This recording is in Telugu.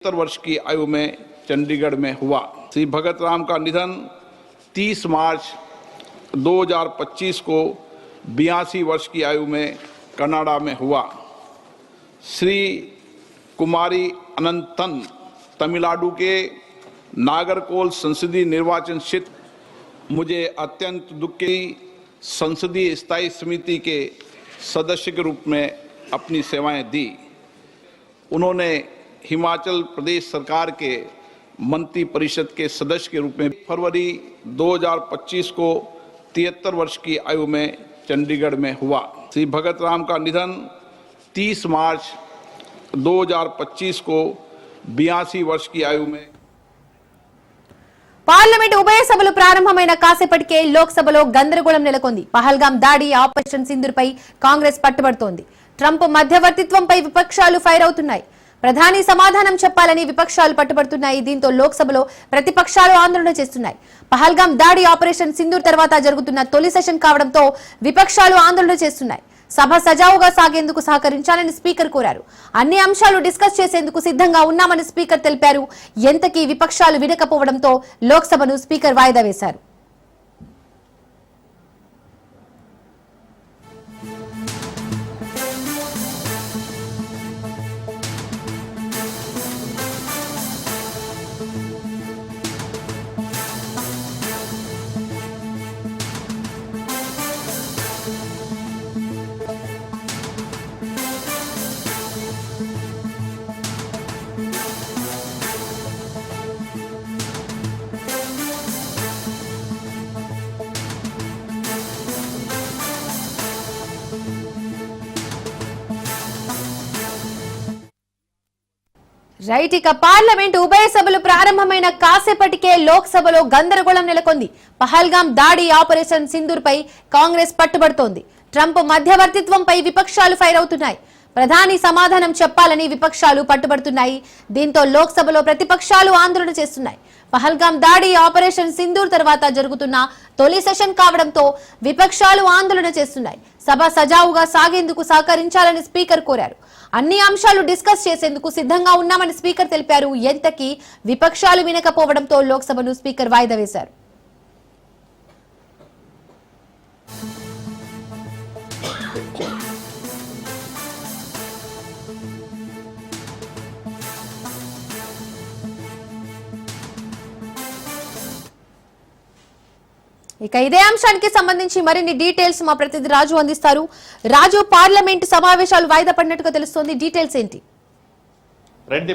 70 वर्ष की आयु में चंडीगढ़ में हुआ। श्री भगत राम का निधन 30 मार्च 2025 को 82 वर्ष की आयु में कनाडा में हुआ। श्री कुमारी अनंतन तमिलनाडु के नागरकोल संसदीय निर्वाचन क्षेत्र मुझे अत्यंत दुख की संसदीय स्थायी समिति के सदस्य के रूप में अपनी सेवाएं दी। उन्होंने हिमाचल प्रदेश सरकार के मंत्री परिषद के सदस्य के रूप में फरवरी 2025 को 73 वर्ष की आयु में चंडीगढ़ में हुआ। श्री भगत राम का निधन 30 मार्च 2025 को 82 वर्ष की आयु में పార్లమెంట్ ఉభయ సభలు ప్రారంభమైన కాసేపటికే లోక్సభలో గందరగోళం నెలకొంది. పహల్గాం దాడి ఆపరేషన్ సింధూర్పై కాంగ్రెస్ పట్టుబడుతోంది. ట్రంప్ మధ్యవర్తిత్వంపై విపక్షాలు ఫైర్ అవుతున్నాయి. ప్రధాని సమాధానం చెప్పాలని విపక్షాలు పట్టుబడుతున్నాయి. దీంతో లోక్సభలో ప్రతిపక్షాలు ఆందోళన చేస్తున్నాయి. పహల్గాం దాడి ఆపరేషన్ సింధూర్ తర్వాత జరుగుతున్న తొలి సెషన్ కావడంతో విపక్షాలు ఆందోళన చేస్తున్నాయి. సభ సజావుగా సాగేందుకు సహకరించాలని స్పీకర్ కోరారు. అన్ని అంశాలు డిస్కస్ చేసేందుకు సిద్ధంగా ఉన్నామని స్పీకర్ తెలిపారు. ఎంతకీ విపక్షాలు వినకపోవడంతో లోక్సభను స్పీకర్ వాయిదా వేశారు. రైట్, ఇక పార్లమెంట్ ఉభయ సభలు ప్రారంభమైన కాసేపటికే లోక్సభలో గందరగోళం నెలకొంది. పహల్గాం దాడి ఆపరేషన్ సింధూర్ పై కాంగ్రెస్ పట్టుబడుతోంది. ట్రంప్ మధ్యవర్తిత్వంపై విపక్షాలు ఫైర్ అవుతున్నాయి. ప్రధాని సమాధానం చెప్పాలని విపక్షాలు పట్టుబడుతున్నాయి. దీంతో లోక్సభలో ప్రతిపక్షాలు ఆందోళన చేస్తున్నాయి. పహల్గాం దాడి ఆపరేషన్ సింధూర్ తర్వాత జరుగుతున్న తొలి సెషన్ కావడంతో విపక్షాలు ఆందోళన చేస్తున్నాయి. సభ సజావుగా సాగేందుకు సహకరించాలని స్పీకర్ కోరారు. అన్ని అంశాలు డిస్కస్ చేసేందుకు సిద్ధంగా ఉన్నామని స్పీకర్ తెలిపారు. ఎంతకీ విపక్షాలు వినకపోవడంతో లోక్సభను స్పీకర్ వాయిదా వేశారు. ఇక ఇదే అంశానికి సంబంధించి మరిన్ని డీటెయిల్స్ మా ప్రతినిధి రాజు అందిస్తారు. రాజు, పార్లమెంట్ సమావేశాలు వాయిదా పడినట్టుగా తెలుస్తోంది, డీటెయిల్స్ ఏంటి? రెడ్డి